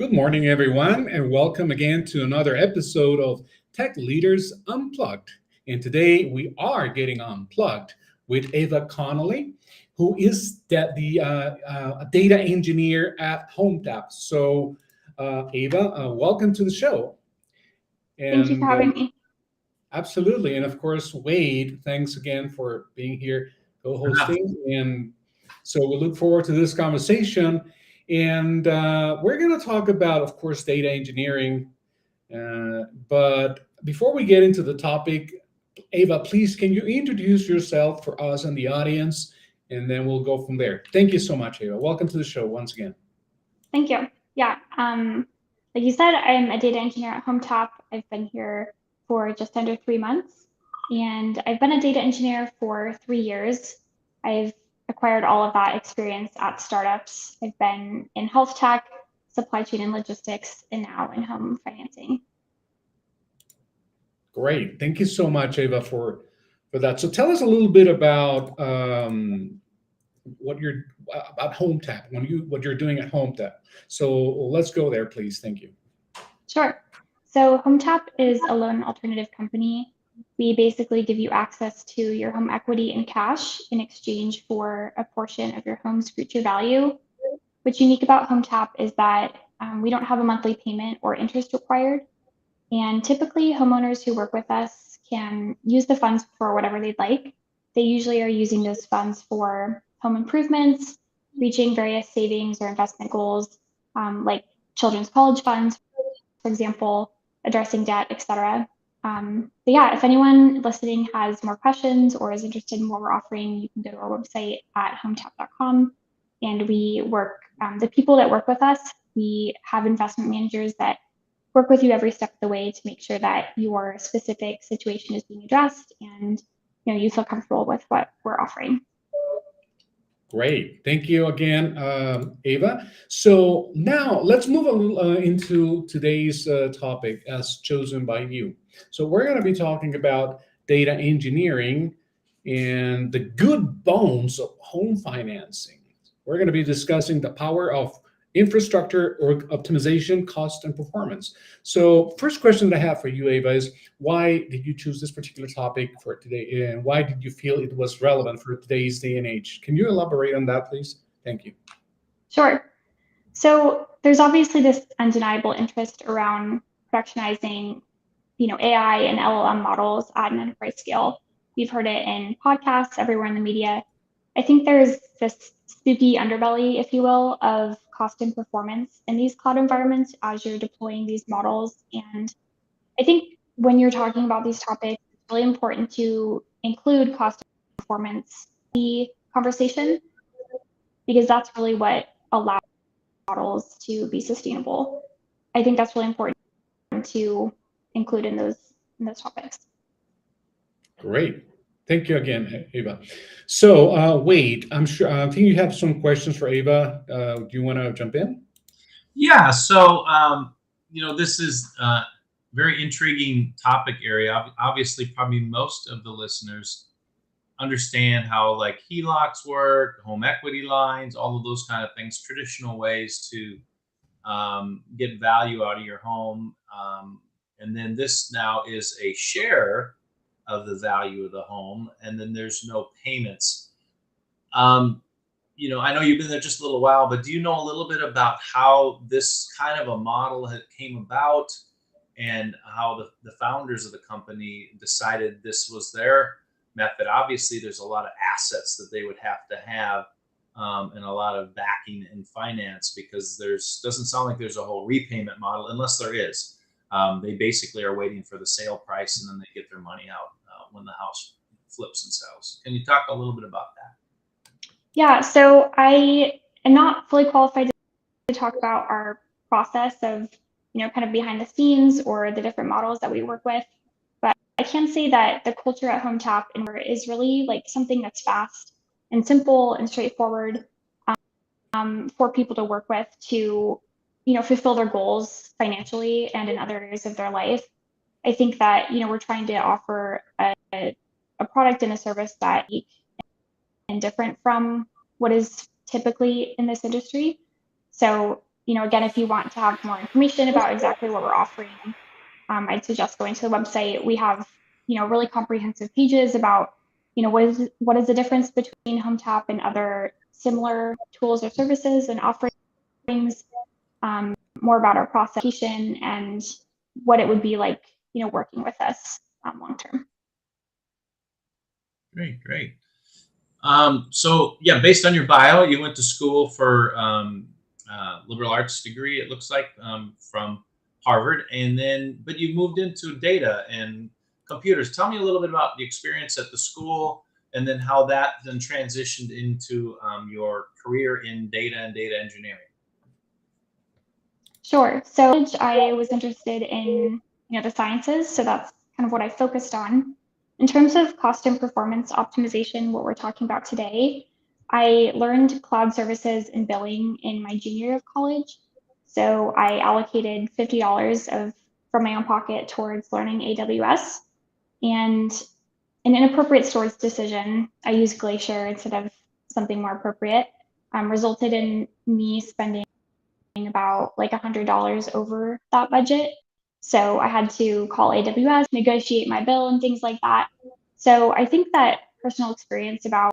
Good morning, everyone, and welcome again to another episode of Tech Leaders Unplugged. And today we are getting unplugged with Ava Connolly, who is the data engineer at Hometap. Ava, welcome to the show. Thank you for And having me. absolutely, and of course, Wade, thanks again for being here, co-hosting. And so we look forward to this conversation. And we're going to talk about, of course, data engineering. But before we get into the topic, Ava, please, can you introduce yourself for us and the audience? And then we'll go from there. Thank you so much, Ava. Welcome to the show once again. Thank you. Yeah, like you said, I'm a data engineer at Hometap. I've been here for just under 3 months, and I've been a data engineer for 3 years. I've acquired all of that experience at startups. I've been in health tech, supply chain and logistics, and now in home financing. Great. Thank you so much, Ava, for that. So tell us a little bit about what you're about Hometap, what you're doing at Hometap. So let's go there, please. Thank you. Sure. So Hometap is a loan alternative company. We basically give you access to your home equity in cash in exchange for a portion of your home's future value. What's unique about Hometap is that we don't have a monthly payment or interest required. And typically, homeowners who work with us can use the funds for whatever they'd like. They usually are using those funds for home improvements, reaching various savings or investment goals, like children's college funds, for example, addressing debt, etc. But yeah, if anyone listening has more questions or is interested in what we're offering, you can go to our website at hometap.com. And we work, the people that work with us, we have investment managers that work with you every step of the way to make sure that your specific situation is being addressed and you feel comfortable with what we're offering. Great. Thank you again, Ava. So now let's move a little into today's topic as chosen by you. So we're going to be talking about data engineering and the good bones of home financing. We're going to be discussing the power of infrastructure or optimization, cost, and performance. So first question that I have for you, Ava, is why did you choose this particular topic for today, and why did you feel it was relevant for today's day and age? Can you elaborate on that, please? Thank you. Sure. So there's obviously this undeniable interest around productionizing, AI and LLM models at an enterprise scale. We've heard it in podcasts, everywhere in the media. I think there's this spooky underbelly, if you will, of cost and performance in these cloud environments as you're deploying these models. And I think when you're talking about these topics, it's really important to include cost and performance in the conversation, because that's really what allows models to be sustainable. I think that's really important to include in those topics. Great. Thank you again, Ava. So, Wade, I think you have some questions for Ava. Do you want to jump in? Yeah. So, this is a very intriguing topic area. Obviously, probably most of the listeners understand how like HELOCs work, home equity lines, all of those kind of things, traditional ways to get value out of your home. And then this now is a share of the value of the home, and then there's no payments. I know you've been there just a little while, but do you know a little bit about how this kind of a model came about and how the founders of the company decided this was their method? Obviously, there's a lot of assets that they would have to have and a lot of backing in finance, because doesn't sound like there's a whole repayment model unless there is. They basically are waiting for the sale price and then they get their money out when the house flips and sells. Can you talk a little bit about that? Yeah, so I am not fully qualified to talk about our process of, kind of behind the scenes or the different models that we work with. But I can say that the culture at Hometap is really like something that's fast and simple and straightforward for people to work with to, fulfill their goals financially and in other areas of their life. I think that, we're trying to offer a product and a service that is and different from what is typically in this industry. So again, if you want to have more information about exactly what we're offering, I'd suggest going to the website. We have, really comprehensive pages about, what is the difference between Hometap and other similar tools or services and offerings, more about our process and what it would be like, working with us long term. Great. So yeah, based on your bio, you went to school for liberal arts degree, it looks like, from Harvard, but you moved into data and computers. Tell me a little bit about the experience at the school, and then how that then transitioned into your career in data and data engineering. Sure. So I was interested in, the sciences, so that's kind of what I focused on. In terms of cost and performance optimization, what we're talking about today, I learned cloud services and billing in my junior year of college. So I allocated $50 from my own pocket towards learning AWS. And an inappropriate storage decision, I used Glacier instead of something more appropriate, resulted in me spending about like $100 over that budget. So I had to call AWS, negotiate my bill and things like that. So I think that personal experience about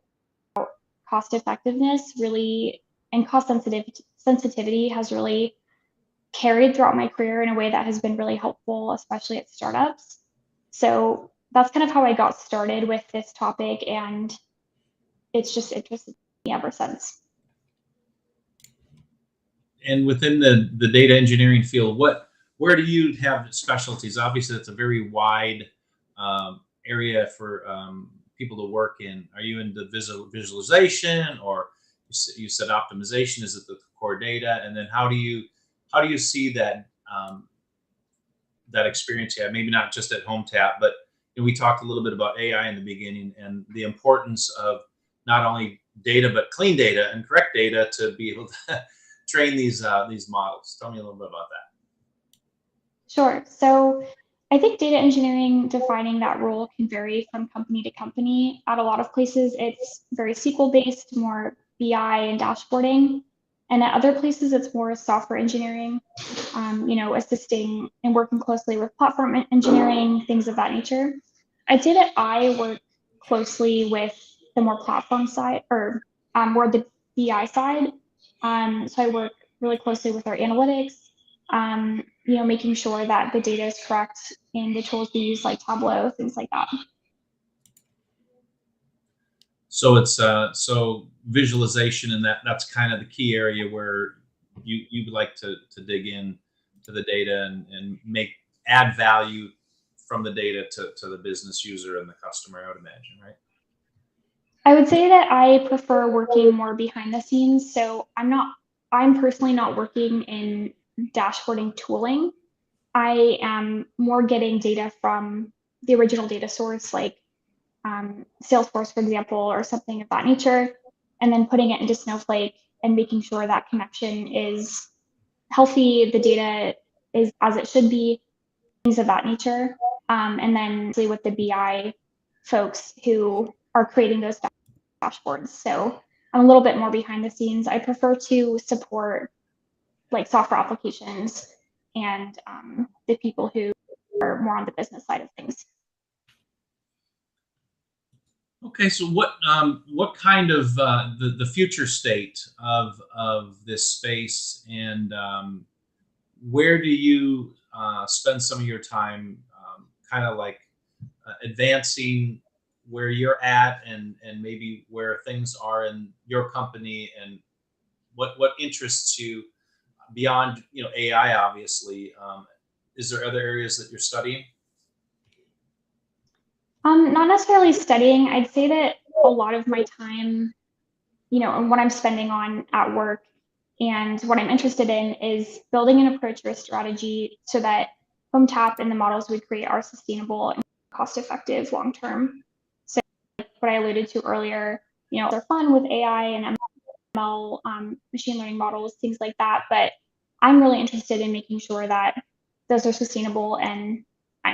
cost effectiveness really and cost sensitivity has really carried throughout my career in a way that has been really helpful, especially at startups. So that's kind of how I got started with this topic, and it's just interested me ever since. And within the data engineering field, where do you have specialties? Obviously, it's a very wide area for people to work in. Are you into visualization, or you said optimization? Is it the core data? And then how do you see that that experience you have? Maybe not just at Hometap, but we talked a little bit about AI in the beginning and the importance of not only data but clean data and correct data to be able to train these models. Tell me a little bit about that. Sure. So I think data engineering, defining that role can vary from company to company. At a lot of places, it's very SQL based, more BI and dashboarding. And at other places, it's more software engineering, assisting and working closely with platform engineering, things of that nature. I'd say that I work closely with the more platform side or more the BI side. So I work really closely with our analytics, making sure that the data is correct in the tools we use like Tableau, things like that. So it's so visualization, and that's kind of the key area where you like to dig in to the data and add value from the data to the business user and the customer, I would imagine, right? I would say that I prefer working more behind the scenes. So I'm personally not working in dashboarding tooling. I am more getting data from the original data source, like Salesforce, for example, or something of that nature, and then putting it into Snowflake and making sure that connection is healthy, the data is as it should be, things of that nature. And then with the BI folks who are creating those dashboards. So I'm a little bit more behind the scenes. I prefer to support like software applications and the people who are more on the business side of things. Okay, so what kind of the future state of this space, and where do you spend some of your time, kind of like advancing where you're at, and maybe where things are in your company, and what interests you beyond AI, obviously? Is there other areas that you're studying? Not necessarily studying. I'd say that a lot of my time, and what I'm spending on at work and what I'm interested in is building an approach or a strategy so that Hometap and the models we create are sustainable and cost effective long term. So what I alluded to earlier, they're fun with AI and ML, machine learning models, things like that. But I'm really interested in making sure that those are sustainable and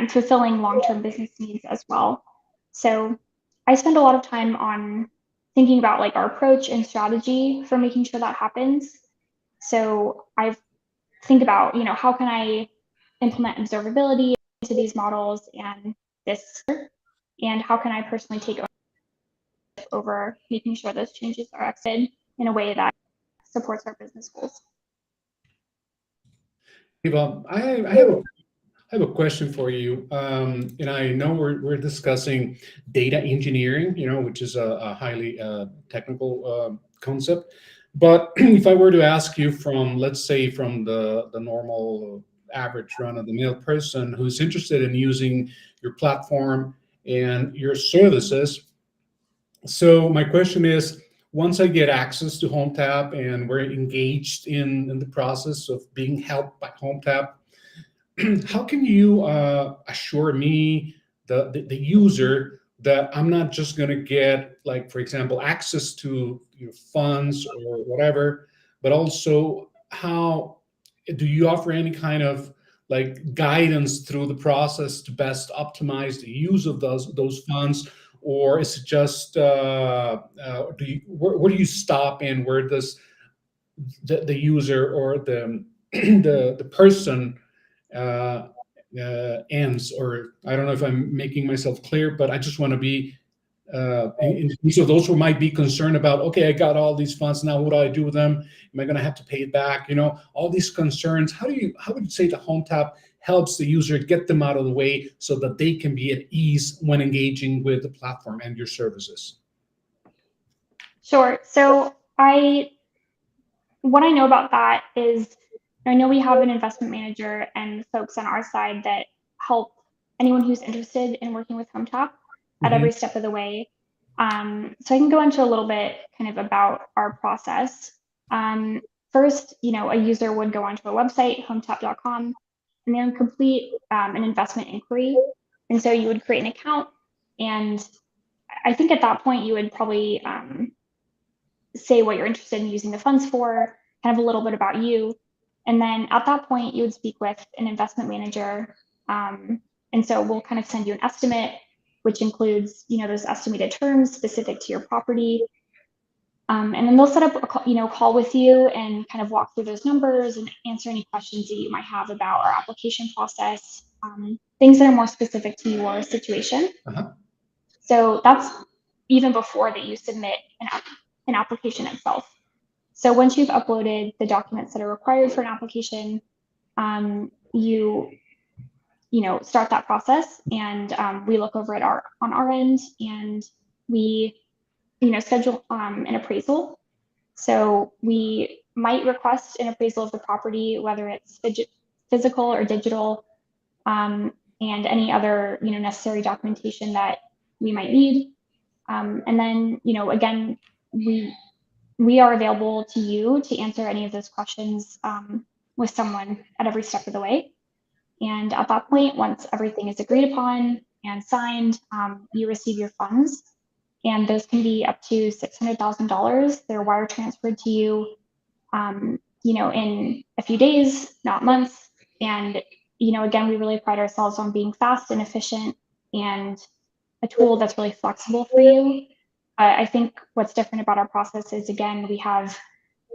fulfilling long-term business needs as well. So I spend a lot of time on thinking about like our approach and strategy for making sure that happens. So I've think about, how can I implement observability into these models and this, and how can I personally take over making sure those changes are executed in a way that supports our business goals. Eva, I have a question for you. And I know we're discussing data engineering, which is a highly technical concept. But if I were to ask you from, let's say, from the normal average run-of-the-mill person who's interested in using your platform and your services, so my question is, once I get access to Hometap and we're engaged in the process of being helped by Hometap, how can you assure me, the user, that I'm not just going to get, like, for example, access to your funds or whatever, but also how do you offer any kind of like guidance through the process to best optimize the use of those funds? Or is it just where do you stop and where does the user or the person uh, ends? Or I don't know if I'm making myself clear, but I just want to be so those who might be concerned about, okay, I got all these funds now, what do I do with them? Am I going to have to pay it back? All these concerns. How would you say the Hometap helps the user get them out of the way so that they can be at ease when engaging with the platform and your services? Sure. So what I know about that is, I know we have an investment manager and folks on our side that help anyone who's interested in working with Hometap at every step of the way. So I can go into a little bit kind of about our process. First, a user would go onto our website, hometap.com, and then complete an investment inquiry. And so you would create an account, and I think at that point you would probably say what you're interested in using the funds for, kind of a little bit about you. And then at that point, you would speak with an investment manager. And so we'll kind of send you an estimate, which includes, those estimated terms specific to your property. And then they'll set up a call with you and kind of walk through those numbers and answer any questions that you might have about our application process, things that are more specific to your situation. So that's even before that you submit an application itself. So once you've uploaded the documents that are required for an application, you start that process, and we look over it on our end, and we schedule an appraisal. So we might request an appraisal of the property, whether it's physical or digital, and any other necessary documentation that we might need. And then again, we are available to you to answer any of those questions with someone at every step of the way. And at that point, once everything is agreed upon and signed, you receive your funds. And those can be up to $600,000. They're wire transferred to you, in a few days, not months. And, again, we really pride ourselves on being fast and efficient and a tool that's really flexible for you. I think what's different about our process is, again, we have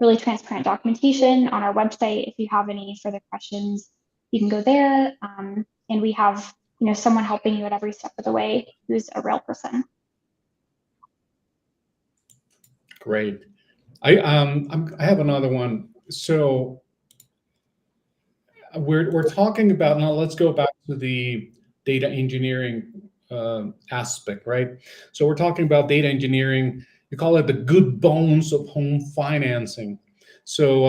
really transparent documentation on our website. If you have any further questions, you can go there. And we have, someone helping you at every step of the way who's a real person. Great. I have another one. So we're talking about, now let's go back to the data engineering aspect, right? So we're talking about data engineering. You call it the good bones of home financing. So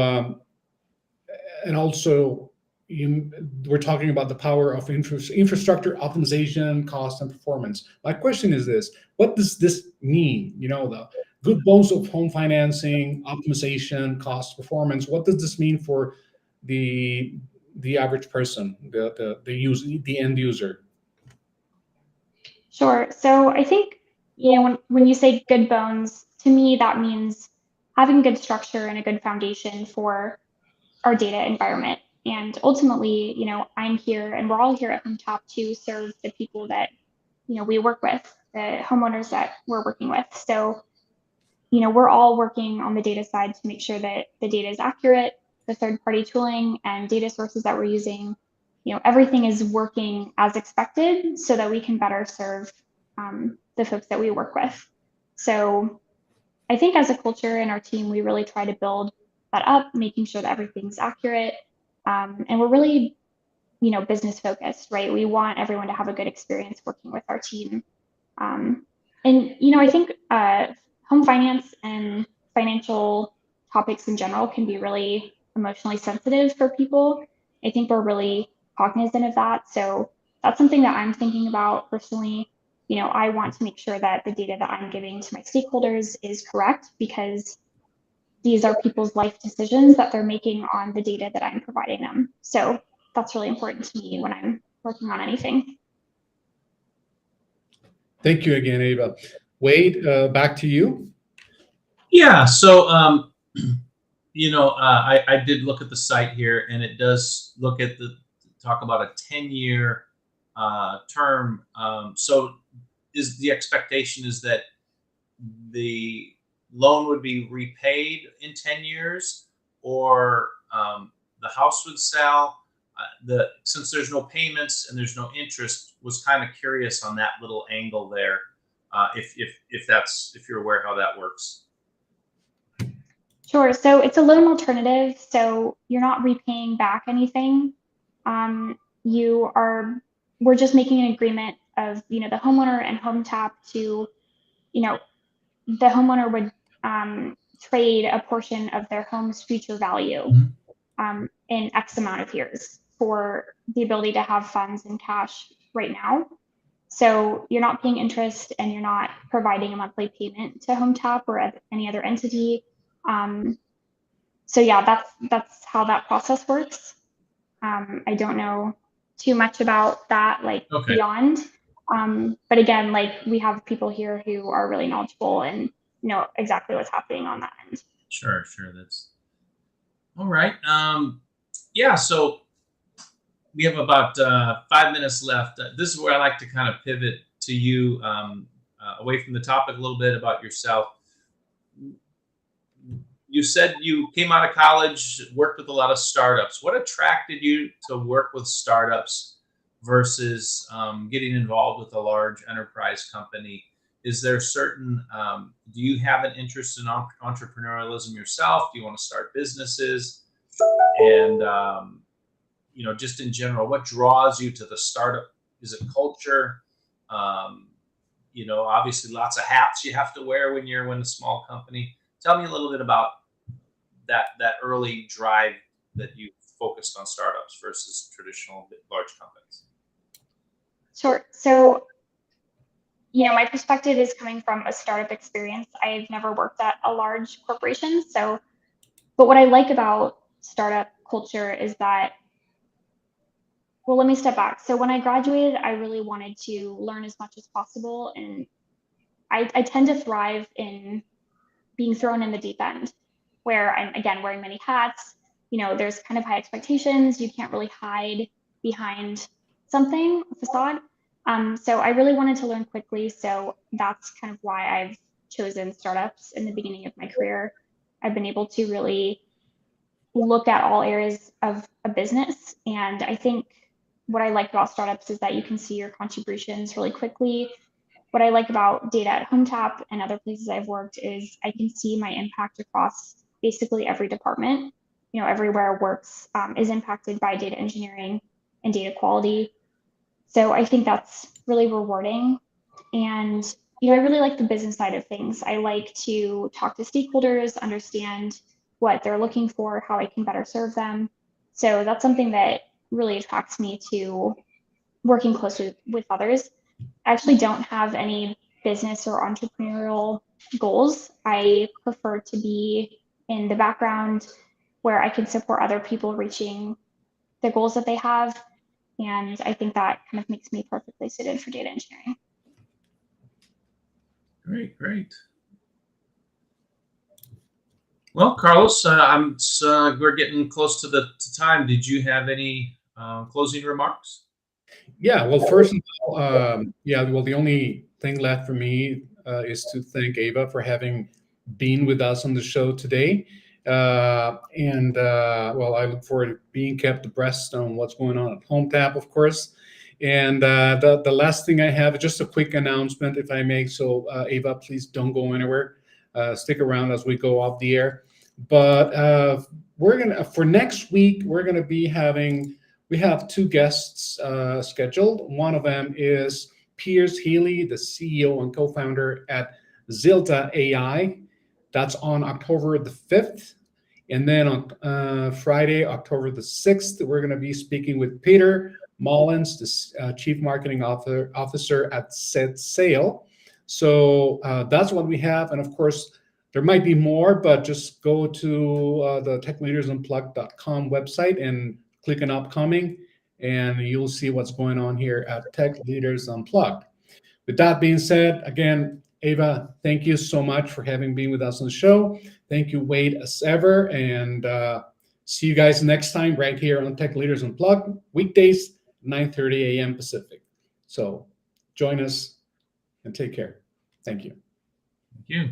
and also we're talking about the power of infrastructure optimization, cost, and performance. My question is this: what does this mean? The good bones of home financing, optimization, cost, performance. What does this mean for the average person, the end user? Sure. So I think, when you say good bones, to me, that means having good structure and a good foundation for our data environment. And ultimately, I'm here and we're all here at Hometap to serve the people that, we work with, the homeowners that we're working with. So, we're all working on the data side to make sure that the data is accurate, the third-party tooling and data sources that we're using, everything is working as expected so that we can better serve the folks that we work with. So I think as a culture in our team, we really try to build that up, making sure that everything's accurate. And we're really, business focused, right? We want everyone to have a good experience working with our team. And, I think home finance and financial topics in general can be really emotionally sensitive for people. I think we're really cognizant of that. So that's something that I'm thinking about personally. I want to make sure that the data that I'm giving to my stakeholders is correct, because these are people's life decisions that they're making on the data that I'm providing them. So that's really important to me when I'm working on anything. Thank you again, Ava. Wade, back to you. Yeah. So, I did look at the site here, and it does talk about a 10-year term. So is the expectation is that the loan would be repaid in 10 years, or the house would sell? Since there's no payments and there's no interest, was kind of curious on that little angle there. If you're aware how that works. Sure. So it's a loan alternative. So you're not repaying back anything. We're just making an agreement of, the homeowner and Hometap to, the homeowner would trade a portion of their home's future value in X amount of years for the ability to have funds in cash right now. So you're not paying interest and you're not providing a monthly payment to Hometap or any other entity. So yeah, that's how that process works. I don't know too much about that, Okay. beyond. But again, we have people here who are really knowledgeable and know exactly what's happening on that end. Sure. That's all right. Yeah. So we have about 5 minutes left. This is where I like to kind of pivot to you, away from the topic a little bit about yourself. You said you came out of college, worked with a lot of startups. What attracted you to work with startups versus getting involved with a large enterprise company? Is there certain, do you have an interest in entrepreneurialism yourself? Do you want to start businesses? And, just in general, what draws you to the startup? Is it culture? Obviously lots of hats you have to wear when you're in a small company. Tell me a little bit about that early drive that you focused on startups versus traditional large companies. Sure. So, my perspective is coming from a startup experience. I've never worked at a large corporation. But what I like about startup culture is that, well, let me step back. So when I graduated, I really wanted to learn as much as possible. And I tend to thrive in being thrown in the deep end, where I'm, again, wearing many hats. There's kind of high expectations. You can't really hide behind something, a facade. So I really wanted to learn quickly. So that's kind of why I've chosen startups in the beginning of my career. I've been able to really look at all areas of a business. And I think what I like about startups is that you can see your contributions really quickly. What I like about data at Hometap and other places I've worked is I can see my impact across basically every department. Everywhere works is impacted by data engineering and data quality. So I think that's really rewarding. And, I really like the business side of things. I like to talk to stakeholders, understand what they're looking for, how I can better serve them. So that's something that really attracts me to working closely with others. I actually don't have any business or entrepreneurial goals. I prefer to be in the background where I can support other people reaching the goals that they have. And I think that kind of makes me perfectly suited for data engineering. Great. Well, Carlos, we're getting close to time. Did you have any closing remarks? Yeah, well, first of all, the only thing left for me is to thank Ava for having been with us on the show today. Well, I look forward to being kept abreast on what's going on at Hometap, of course. And the last thing I have is just a quick announcement, if I may. So, Ava, please don't go anywhere. Stick around as we go off the air. But for next week, we're gonna be we have two guests scheduled. One of them is Piers Healy, the CEO and co-founder at Zilta AI. That's on October the 5th. And then on Friday, October the 6th, we're going to be speaking with Peter Mullins, the Chief Marketing Officer at Set Sail. So that's what we have. And of course, there might be more, but just go to the techleadersunplugged.com website and click on upcoming, and you'll see what's going on here at Tech Leaders Unplugged. With that being said, again, Ava, thank you so much for having been with us on the show. Thank you, Wade, as ever. And see you guys next time right here on Tech Leaders Unplugged, weekdays, 9:30 a.m. Pacific. So join us and take care. Thank you. Thank you.